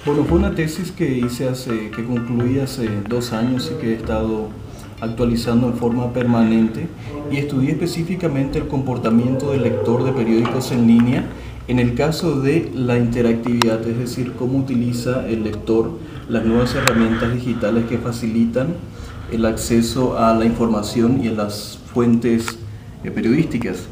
Bueno, fue una tesis que concluí hace 2 años y que he estado actualizando en forma permanente y estudié específicamente el comportamiento del lector de periódicos en línea en el caso de la interactividad, es decir, cómo utiliza el lector las nuevas herramientas digitales que facilitan el acceso a la información y a las fuentes periodísticas.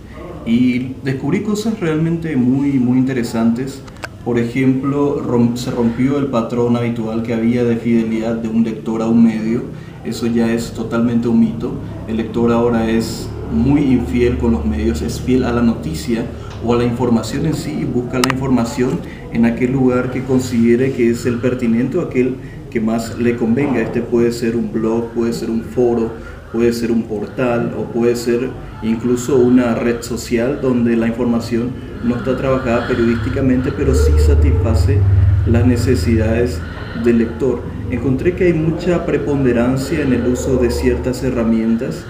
Y descubrí cosas realmente muy interesantes. Por ejemplo, se rompió el patrón habitual que había de fidelidad de un lector a un medio. Eso ya es totalmente un mito. El lector ahora es muy infiel con los medios, es fiel a la noticia o a la información en sí y busca la información en aquel lugar que considere que es el pertinente o aquel que más le convenga. Este puede ser un blog, puede ser un foro, puede ser un portal o puede ser incluso una red social donde la información no está trabajada periodísticamente, pero sí satisface las necesidades del lector. Encontré que hay mucha preponderancia en el uso de ciertas herramientas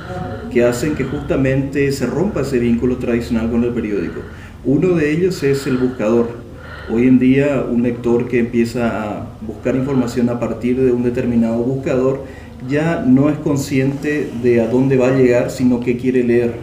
que hacen que justamente se rompa ese vínculo tradicional con el periódico. Uno de ellos es el buscador. Hoy en día un lector que empieza a buscar información a partir de un determinado buscador ya no es consciente de a dónde va a llegar, sino que quiere leer.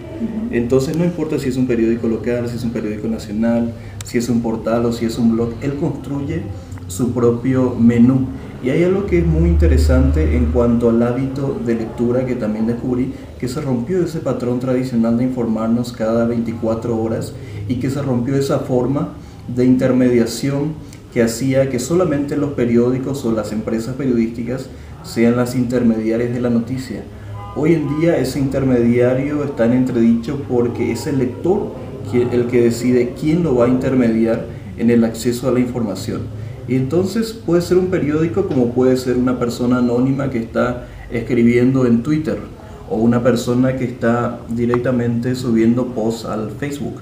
Entonces no importa si es un periódico local, si es un periódico nacional, si es un portal o si es un blog, él construye su propio menú. Y hay algo que es muy interesante en cuanto al hábito de lectura que también descubrí, que se rompió ese patrón tradicional de informarnos cada 24 horas y que se rompió esa forma de intermediación que hacía que solamente los periódicos o las empresas periodísticas sean las intermediarias de la noticia. Hoy en día ese intermediario está en entredicho porque es el lector el que decide quién lo va a intermediar en el acceso a la información. Y entonces puede ser un periódico como puede ser una persona anónima que está escribiendo en Twitter o una persona que está directamente subiendo posts al Facebook.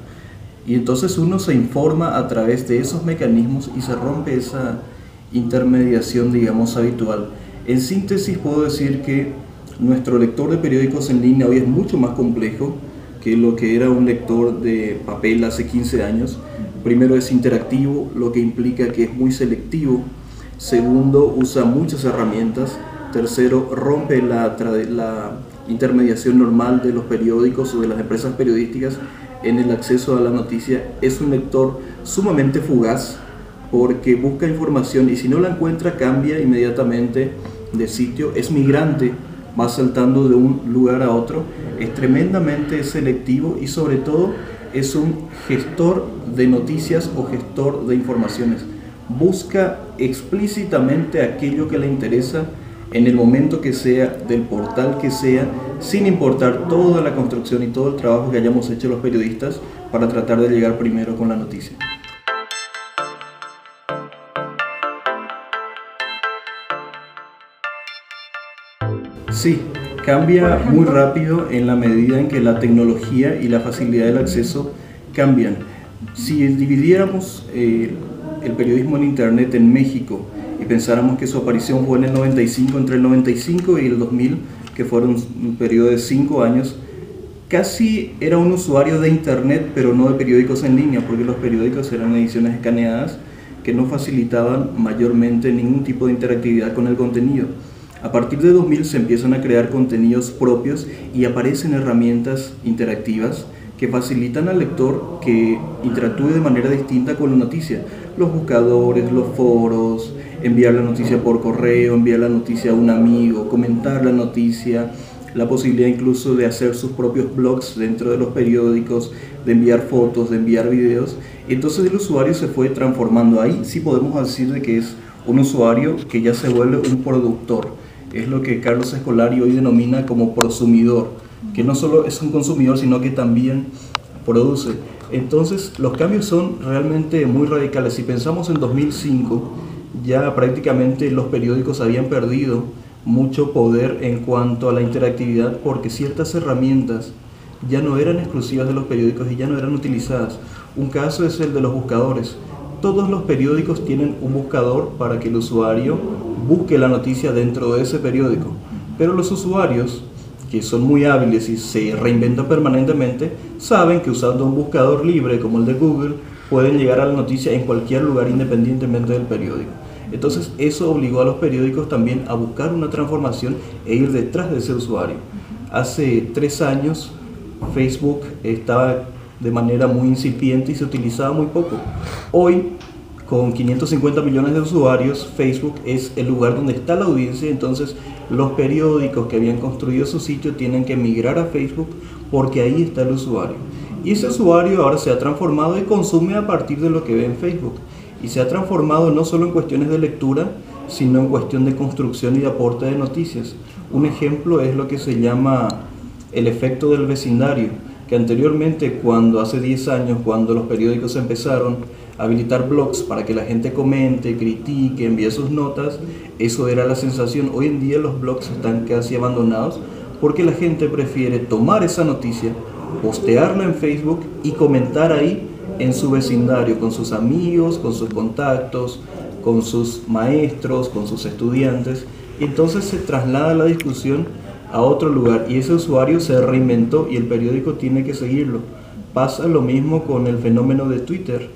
Y entonces uno se informa a través de esos mecanismos y se rompe esa intermediación, digamos, habitual. En síntesis puedo decir que nuestro lector de periódicos en línea hoy es mucho más complejo que lo que era un lector de papel hace 15 años. Primero, es interactivo, lo que implica que es muy selectivo. Segundo, usa muchas herramientas. Tercero, rompe la intermediación normal de los periódicos o de las empresas periodísticas en el acceso a la noticia. Es un lector sumamente fugaz porque busca información y si no la encuentra cambia inmediatamente de sitio. Es migrante, va saltando de un lugar a otro. Es tremendamente selectivo y sobre todo es un gestor de noticias o gestor de informaciones. Busca explícitamente aquello que le interesa en el momento que sea, del portal que sea, sin importar toda la construcción y todo el trabajo que hayamos hecho los periodistas para tratar de llegar primero con la noticia. Sí, cambia muy rápido en la medida en que la tecnología y la facilidad del acceso cambian. Si dividiéramos el periodismo en Internet en México y pensáramos que su aparición fue en el 95, entre el 95 y el 2000, que fueron un periodo de 5 años, casi era un usuario de Internet, pero no de periódicos en línea, porque los periódicos eran ediciones escaneadas que no facilitaban mayormente ningún tipo de interactividad con el contenido. A partir de 2000 se empiezan a crear contenidos propios y aparecen herramientas interactivas que facilitan al lector que interactúe de manera distinta con la noticia. Los buscadores, los foros, enviar la noticia por correo, enviar la noticia a un amigo, comentar la noticia, la posibilidad incluso de hacer sus propios blogs dentro de los periódicos, de enviar fotos, de enviar videos. Entonces el usuario se fue transformando. Ahí sí podemos decir de que es un usuario que ya se vuelve un productor. Es lo que Carlos Escolari hoy denomina como prosumidor, que no solo es un consumidor, sino que también produce. Entonces los cambios son realmente muy radicales. Si pensamos en 2005, ya prácticamente los periódicos habían perdido mucho poder en cuanto a la interactividad porque ciertas herramientas ya no eran exclusivas de los periódicos y ya no eran utilizadas. Un caso es el de los buscadores. Todos los periódicos tienen un buscador para que el usuario busque la noticia dentro de ese periódico, pero los usuarios, que son muy hábiles y se reinventan permanentemente, saben que usando un buscador libre como el de Google pueden llegar a la noticia en cualquier lugar independientemente del periódico. Entonces eso obligó a los periódicos también a buscar una transformación e ir detrás de ese usuario. Hace 3 años Facebook estaba de manera muy incipiente y se utilizaba muy poco. Hoy, con 550 millones de usuarios, Facebook es el lugar donde está la audiencia. Entonces los periódicos que habían construido su sitio tienen que migrar a Facebook porque ahí está el usuario. Y ese usuario ahora se ha transformado y consume a partir de lo que ve en Facebook. Y se ha transformado no solo en cuestiones de lectura, sino en cuestión de construcción y de aporte de noticias. Un ejemplo es lo que se llama el efecto del vecindario, que anteriormente, hace 10 años, cuando los periódicos empezaron a habilitar blogs para que la gente comente, critique, envíe sus notas, eso era la sensación. Hoy en día los blogs están casi abandonados porque la gente prefiere tomar esa noticia, postearla en Facebook y comentar ahí en su vecindario, con sus amigos, con sus contactos, con sus maestros, con sus estudiantes. Y entonces se traslada la discusión a otro lugar y ese usuario se reinventó y el periódico tiene que seguirlo. Pasa lo mismo con el fenómeno de Twitter.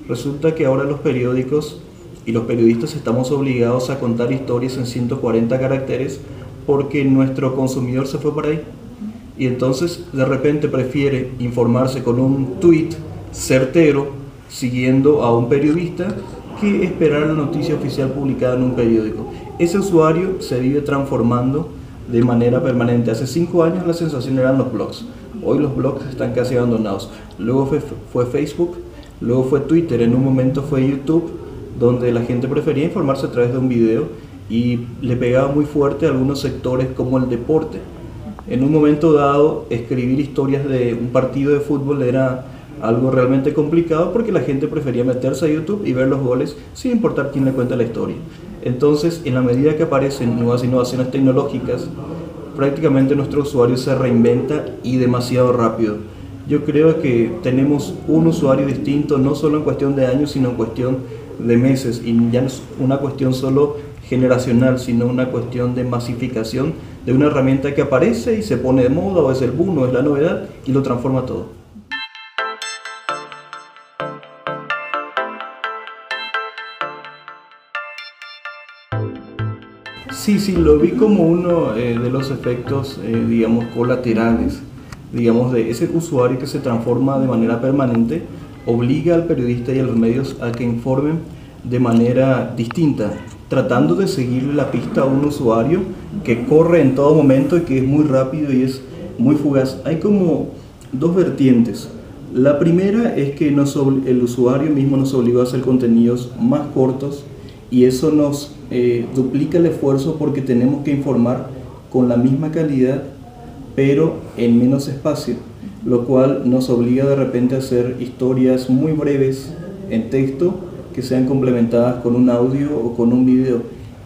Resulta que ahora los periódicos y los periodistas estamos obligados a contar historias en 140 caracteres porque nuestro consumidor se fue por ahí. Y entonces de repente prefiere informarse con un tweet certero siguiendo a un periodista que esperar la noticia oficial publicada en un periódico. Ese usuario se vive transformando de manera permanente. Hace 5 años la sensación eran los blogs. Hoy los blogs están casi abandonados. Luego fue Facebook, luego fue Twitter, en un momento fue YouTube, donde la gente prefería informarse a través de un video y le pegaba muy fuerte a algunos sectores como el deporte. En un momento dado, escribir historias de un partido de fútbol era algo realmente complicado porque la gente prefería meterse a YouTube y ver los goles sin importar quién le cuenta la historia. Entonces, en la medida que aparecen nuevas innovaciones tecnológicas, prácticamente nuestro usuario se reinventa y demasiado rápido. Yo creo que tenemos un usuario distinto, no solo en cuestión de años, sino en cuestión de meses, y ya no es una cuestión solo generacional, sino una cuestión de masificación de una herramienta que aparece y se pone de moda, o es el boom, o es la novedad, y lo transforma todo. Sí, lo vi como uno de los efectos, digamos, colaterales, digamos, de ese usuario que se transforma de manera permanente, obliga al periodista y a los medios a que informen de manera distinta, tratando de seguirle la pista a un usuario que corre en todo momento y que es muy rápido y es muy fugaz. Hay como dos vertientes. La primera es que el usuario mismo nos obligó a hacer contenidos más cortos y eso nos duplica el esfuerzo porque tenemos que informar con la misma calidad pero en menos espacio, lo cual nos obliga de repente a hacer historias muy breves en texto que sean complementadas con un audio o con un video,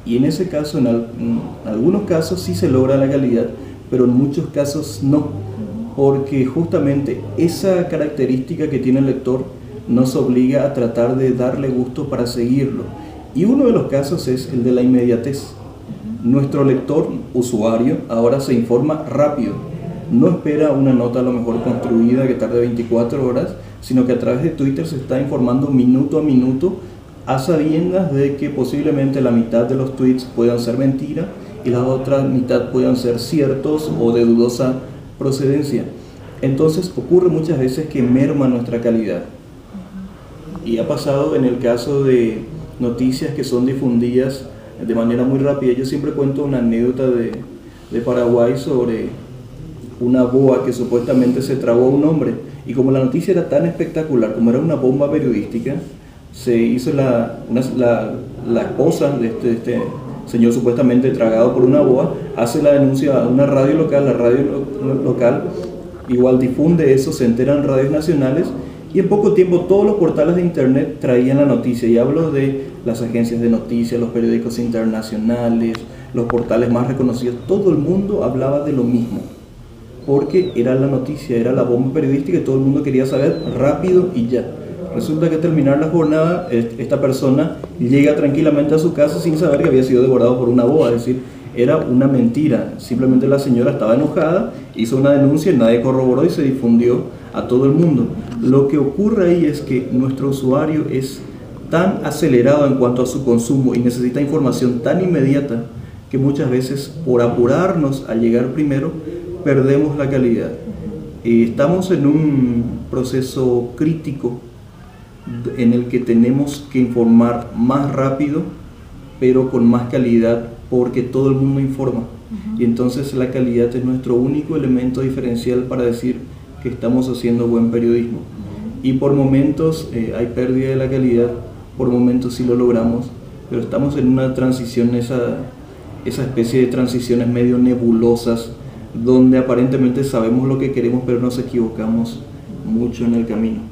y en ese caso, en algunos casos sí se logra la calidad, pero en muchos casos no, porque justamente esa característica que tiene el lector nos obliga a tratar de darle gusto para seguirlo, y uno de los casos es el de la inmediatez. Nuestro lector, usuario, ahora se informa rápido, no espera una nota a lo mejor construida que tarde 24 horas, sino que a través de Twitter se está informando minuto a minuto, a sabiendas de que posiblemente la mitad de los tweets puedan ser mentira y la otra mitad puedan ser ciertos o de dudosa procedencia. Entonces ocurre muchas veces que merma nuestra calidad. Y ha pasado en el caso de noticias que son difundidas de manera muy rápida. Yo siempre cuento una anécdota de Paraguay sobre una boa que supuestamente se tragó a un hombre, y como la noticia era tan espectacular, como era una bomba periodística, se hizo la esposa de este señor supuestamente tragado por una boa, hace la denuncia a una radio local, la radio local igual difunde eso, se enteran radios nacionales, y en poco tiempo todos los portales de internet traían la noticia, y hablo de las agencias de noticias, los periódicos internacionales, los portales más reconocidos, todo el mundo hablaba de lo mismo, porque era la noticia, era la bomba periodística y todo el mundo quería saber rápido y ya. Resulta que al terminar la jornada, esta persona llega tranquilamente a su casa sin saber que había sido devorado por una boa, es decir, era una mentira. Simplemente la señora estaba enojada, hizo una denuncia, nadie corroboró y se difundió a todo el mundo. Lo que ocurre ahí es que nuestro usuario es tan acelerado en cuanto a su consumo y necesita información tan inmediata que muchas veces por apurarnos a llegar primero perdemos la calidad. Estamos en un proceso crítico en el que tenemos que informar más rápido pero con más calidad, porque todo el mundo informa. Y entonces la calidad es nuestro único elemento diferencial para decir que estamos haciendo buen periodismo. Y por momentos hay pérdida de la calidad, por momentos sí lo logramos, pero estamos en una transición, esa especie de transiciones medio nebulosas, donde aparentemente sabemos lo que queremos, pero nos equivocamos mucho en el camino.